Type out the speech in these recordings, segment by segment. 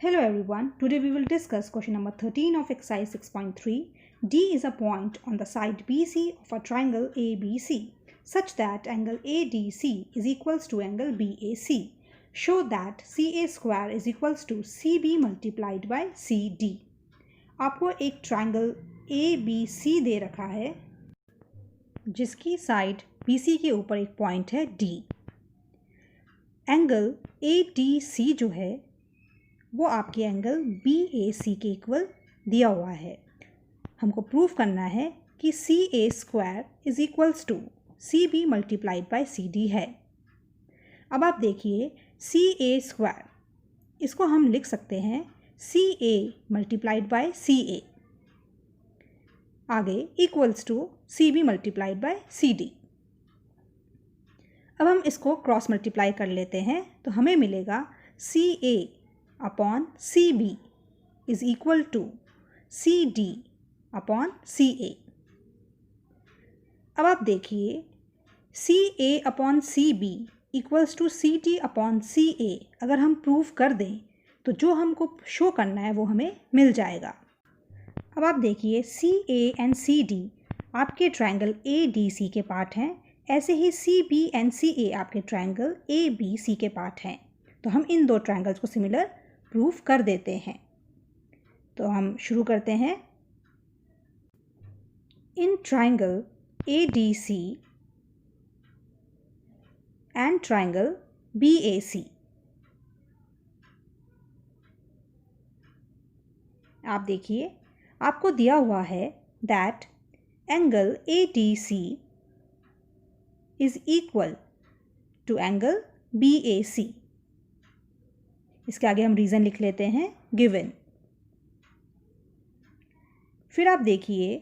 Hello everyone, today we will discuss question number 13 of exercise 6.3. D is a point on the side BC of a triangle ABC such that angle ADC is equals to angle BAC. Show that CA square is equals to CB multiplied by CD. आपको एक triangle ABC दे रखा है जिसकी side BC के ऊपर एक point है D. Angle ADC जो है वो आपके एंगल BAC के इक्वल दिया हुआ है. हमको प्रूव करना है कि CA square is equals to CB multiplied by CD है. अब आप देखिए CA स्क्वायर, इसको हम लिख सकते हैं CA मल्टीप्लाइड बाय CA, आगे equals to CB multiplied by CD. अब हम इसको क्रॉस मल्टीप्लाई कर लेते हैं तो हमें मिलेगा CA upon CB is equal to CD upon CA. अब आप देखिए CA upon CB equals to CD upon CA अगर हम प्रूव कर दें तो जो हमको शो करना है वो हमें मिल जाएगा. अब आप देखिए CA एंड CD आपके ट्रायंगल ADC के पार्ट हैं, ऐसे ही CB एंड CA आपके ट्रायंगल ABC के पार्ट हैं. तो हम इन दो ट्रायंगल्स को सिमिलर प्रूफ कर देते हैं. तो हम शुरू करते हैं. In triangle ADC and triangle BAC आप देखिए आपको दिया हुआ है that angle ADC is equal to angle BAC. इसके आगे हम रीज़न लिख लेते हैं गिवन. फिर आप देखिए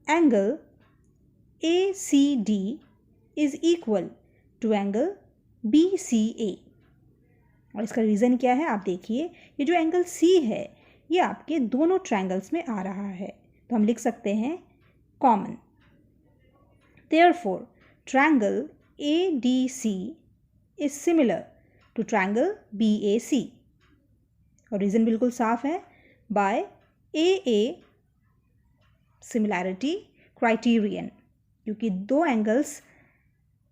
angle ACD is equal to angle BCA. और इसका रीज़न क्या है आप देखिए, ये जो एंगल C है ये आपके दोनों ट्रायंगल्स में आ रहा है तो हम लिख सकते हैं common. Therefore triangle ADC is similar to triangle BAC. और रीज़न बिल्कुल साफ है, बाय AA सिमिलैरिटी क्राइटेरियन, क्योंकि दो एंगल्स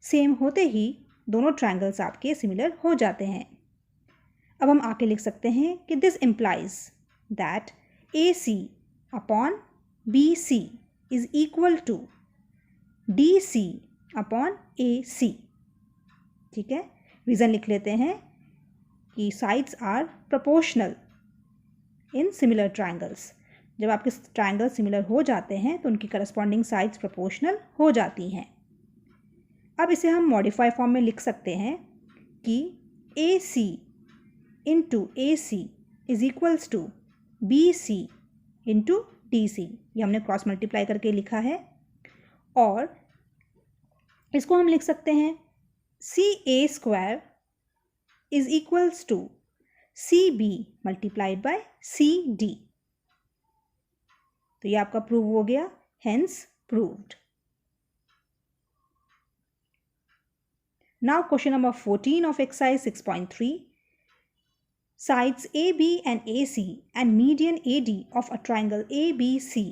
सेम होते ही दोनों ट्रायंगल्स आपके सिमिलर हो जाते हैं. अब हम आके लिख सकते हैं कि this implies that AC upon BC is equal to DC upon AC. ठीक है, रीज़न लिख लेते हैं कि sides are proportional in similar triangles. जब आपके ट्रायंगल सिमिलर हो जाते हैं तो उनकी करस्पॉन्डिंग साइड्स प्रोपोर्शनल हो जाती हैं. अब इसे हम मॉडिफाई फॉर्म में लिख सकते हैं कि AC into AC is equals to BC into DC. ये हमने क्रॉस मल्टीप्लाई करके लिखा है. और इसको हम लिख सकते हैं CA square is equals to CB multiplied by CD. तो ये आपका प्रूव हो गया, hence proved. Now question number 14 of exercise 6.3. Sides AB and AC and median AD of a triangle ABC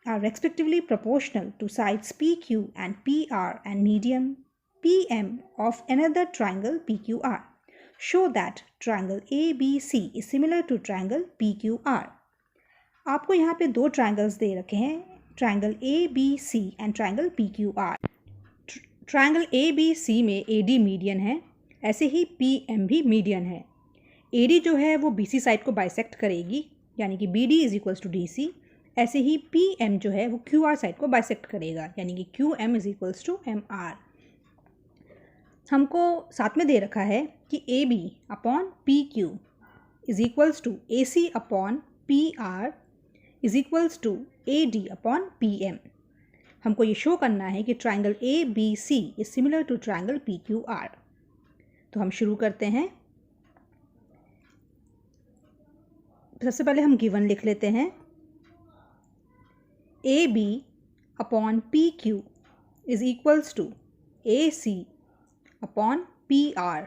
are respectively proportional to sides PQ and PR and median PM of another triangle PQR. Show that triangle ABC is similar to triangle PQR. आपको यहाँ पे दो triangles दे रखे हैं, triangle ABC and triangle PQR. Triangle ABC में AD median है, ऐसे ही PM भी मीडियन है. AD जो है वो BC साइड को बाइसेक्ट करेगी, यानी कि BD is equals to DC. ऐसे ही PM जो है वो QR साइड को बाइसेक्ट करेगा, यानी कि QM is equals to MR. हमको साथ में दे रखा है कि AB upon PQ is equals to AC upon PR is equals to AD upon PM. हमको ये शो करना है कि triangle ABC is similar to triangle PQR. तो हम शुरू करते हैं. सबसे पहले हम गिवन लिख लेते हैं. AB upon PQ is equals to AC upon PR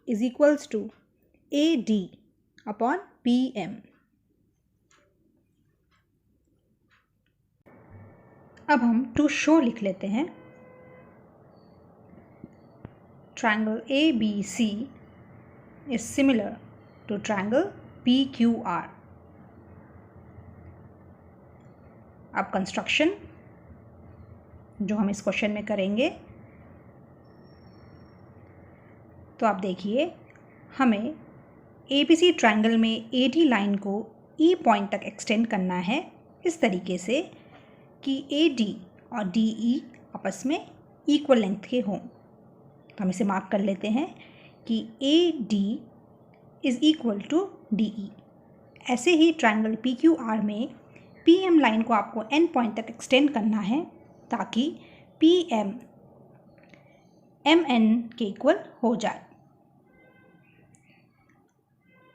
is equals to AD upon PM। अब हम टू शो लिख लेते हैं। Triangle ABC is similar to triangle PQR। अब कंस्ट्रक्शन जो हम इस क्वेश्चन में करेंगे, तो आप देखिए, हमें ABC ट्रायंगल में AD लाइन को E पॉइंट तक एक्सटेंड करना है इस तरीके से कि AD और DE आपस में इक्वल लेंथ के हों। तो हम इसे मार्क कर लेते हैं कि AD is equal to DE। ऐसे ही ट्रायंगल PQR में PM लाइन को आपको N पॉइंट तक एक्सटेंड करना है ताकि PM MN के इक्वल हो जाए।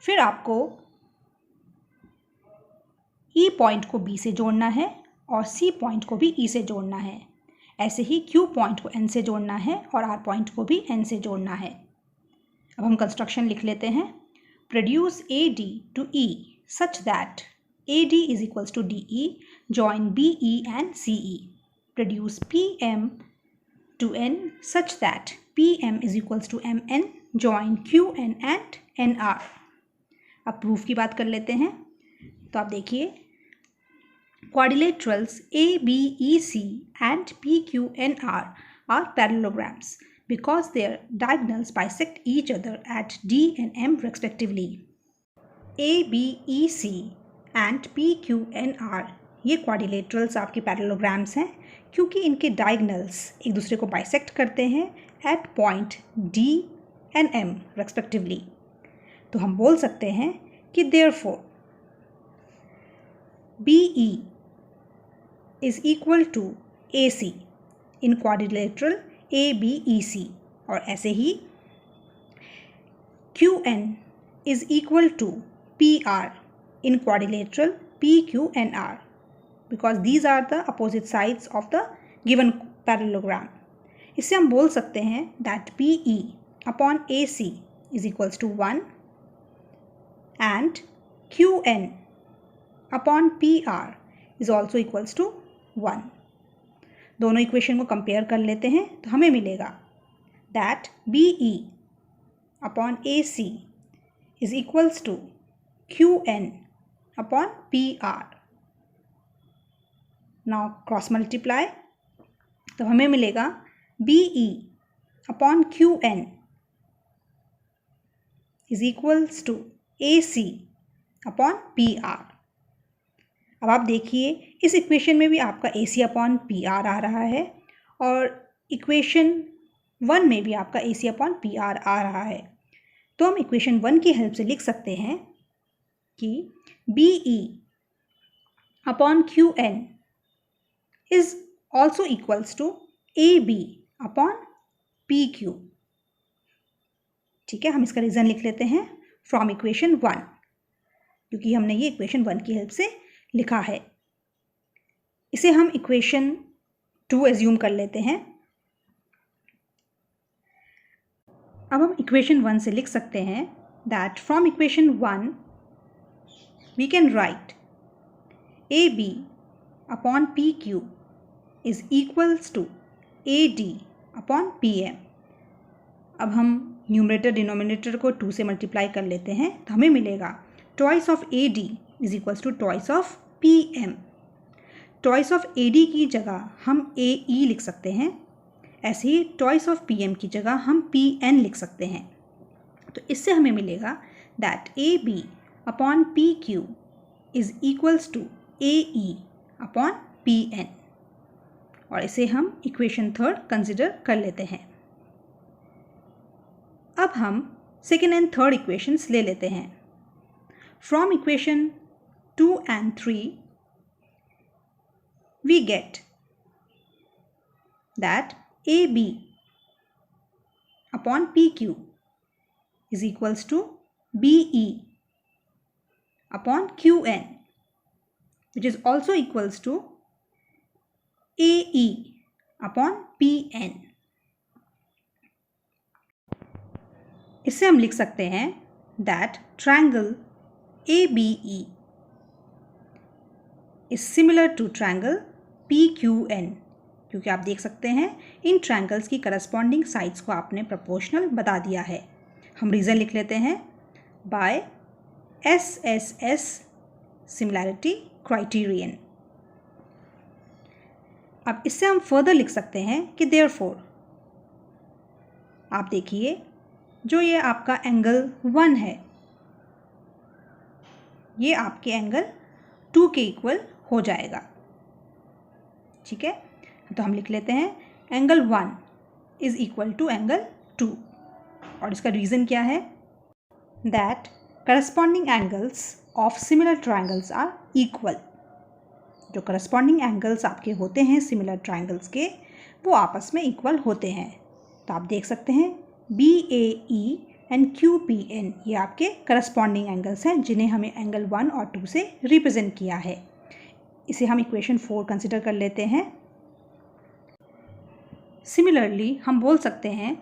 फिर आपको E पॉइंट को B से जोड़ना है और C पॉइंट को भी E से जोड़ना है। ऐसे ही Q पॉइंट को N से जोड़ना है और R पॉइंट को भी N से जोड़ना है। अब हम कंस्ट्रक्शन लिख लेते हैं। Produce AD to E such that AD is equals to DE, join BE and CE। Produce PM to N such that PM is equals to MN, join QN and NR। अब proof की बात कर लेते हैं। तो आप देखिए, quadrilaterals ABEC and PQNR are parallelograms because their diagonals bisect each other at D and M respectively। ABEC and PQNR ये quadrilaterals आपके parallelograms हैं क्योंकि इनके diagonals एक दूसरे को bisect करते हैं at point D and M respectively। तो हम बोल सकते हैं कि therefore BE is equal to AC in quadrilateral ABEC, और ऐसे ही QN is equal to PR in quadrilateral PQNR because these are the opposite sides of the given parallelogram। इससे हम बोल सकते हैं that BE upon AC is equals to 1 and QN upon PR is also equals to 1। दोनों equation को compare कर लेते हैं तो हमें मिलेगा that BE upon AC is equals to QN upon PR। Now cross multiply, तो हमें मिलेगा BE upon QN is equals to AC upon PR। अब आप देखिए, इस इक्वेशन में भी आपका AC अपॉन PR आ रहा है और इक्वेशन 1 में भी आपका AC अपॉन PR आ रहा है। तो हम इक्वेशन 1 की हेल्प से लिख सकते हैं कि BE upon QN is also equals to AB upon PQ। ठीक है, हम इसका रीज़न लिख लेते हैं फ्रॉम इक्वेशन 1, क्योंकि हमने ये इक्वेशन 1 की हेल्प से लिखा है। इसे हम इक्वेशन 2 एज्यूम कर लेते हैं। अब हम इक्वेशन 1 से लिख सकते हैं that from equation 1 we can write AB upon PQ is equals to AD upon PM। अब हम न्यूमरेटर डिनोमिनेटर को 2 से मल्टीप्लाई कर लेते हैं तो हमें मिलेगा twice of AD is equals to twice of PM। Twice of AD की जगह हम AE लिख सकते हैं, ऐसे ही ट्वाइस ऑफ PM की जगह हम PN लिख सकते हैं। तो इससे हमें मिलेगा that AB upon PQ is equals to AE upon PN, और इसे हम इक्वेशन 3 कंसिडर कर लेते हैं। अब हम सेकेंड एंड थर्ड इक्वेशंस ले लेते हैं। From equation 2 and 3 we get that AB upon PQ is equals to BE upon QN, which is also equals to AE upon PN। इससे हम लिख सकते हैं that triangle ABE is similar to triangle PQN, क्योंकि आप देख सकते हैं इन ट्रायंगल्स की करस्पॉन्डिंग साइड्स को आपने प्रोपोर्शनल बता दिया है। हम रीज़न लिख लेते हैं बाय SSS सिमिलैरिटी क्राइटेरियन। अब इससे हम फर्दर लिख सकते हैं कि देयरफॉर, आप देखिए जो ये आपका एंगल 1 है ये आपके एंगल 2 के इक्वल हो जाएगा। ठीक है, तो हम लिख लेते हैं angle 1 is equal to angle 2, और इसका रीज़न क्या है? That corresponding angles of similar triangles are equal. जो करस्पॉन्डिंग एंगल्स आपके होते हैं सिमिलर ट्रायंगल्स के, वो आपस में इक्वल होते हैं। तो आप देख सकते हैं BAE एंड QPN ये आपके करस्पॉन्डिंग एंगल्स हैं जिन्हें हमें एंगल 1 और 2 से रिप्रेजेंट किया है। इसे हम इक्वेशन 4 कंसिडर कर लेते हैं। सिमिलरली हम बोल सकते हैं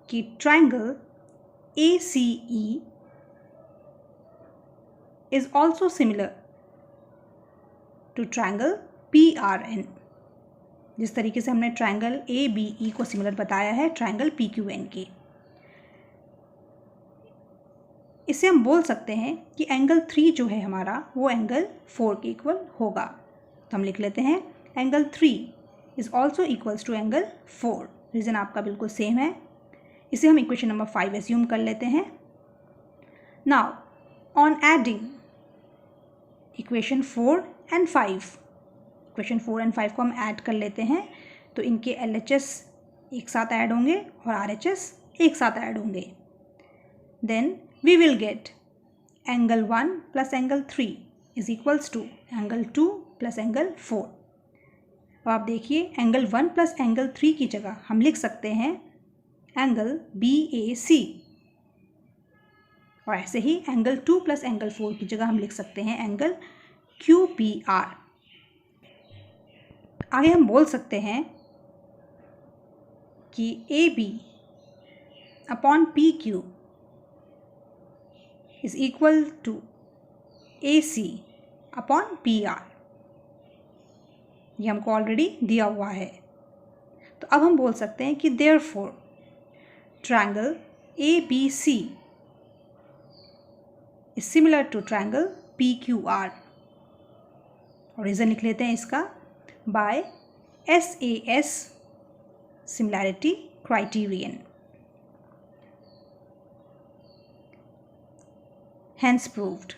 कि triangle ACE is also similar to triangle PRN। जिस तरीके से हमने ट्रायंगल ABE को सिमिलर बताया है ट्रायंगल PQN के, इससे हम बोल सकते हैं कि एंगल 3 जो है हमारा वो एंगल 4 के इक्वल होगा। तो हम लिख लेते हैं angle 3 is also equals to angle 4। Reason आपका बिल्कुल सेम है। इसे हम इक्वेशन नंबर 5 एज्यूम कर लेते हैं। Now on adding equation 4 and 5, equation 4 and 5 को हम ऐड कर लेते हैं तो इनके LHS एक साथ ऐड होंगे और RHS एक साथ ऐड होंगे। Then we will get angle 1 plus angle 3 is equals to angle 2 plus angle 4। अब आप देखिए एंगल 1 प्लस एंगल 3 की जगह हम लिख सकते हैं एंगल BAC, और ऐसे ही एंगल 2 प्लस एंगल 4 की जगह हम लिख सकते हैं एंगल QPR। आगे हम बोल सकते हैं कि AB upon PQ is equal to AC upon PR। ये हमको ऑलरेडी दिया हुआ है। तो अब हम बोल सकते हैं कि therefore triangle ABC is similar to triangle PQR, और रीज़न लिख लेते हैं इसका by SAS similarity criterion. Hence proved।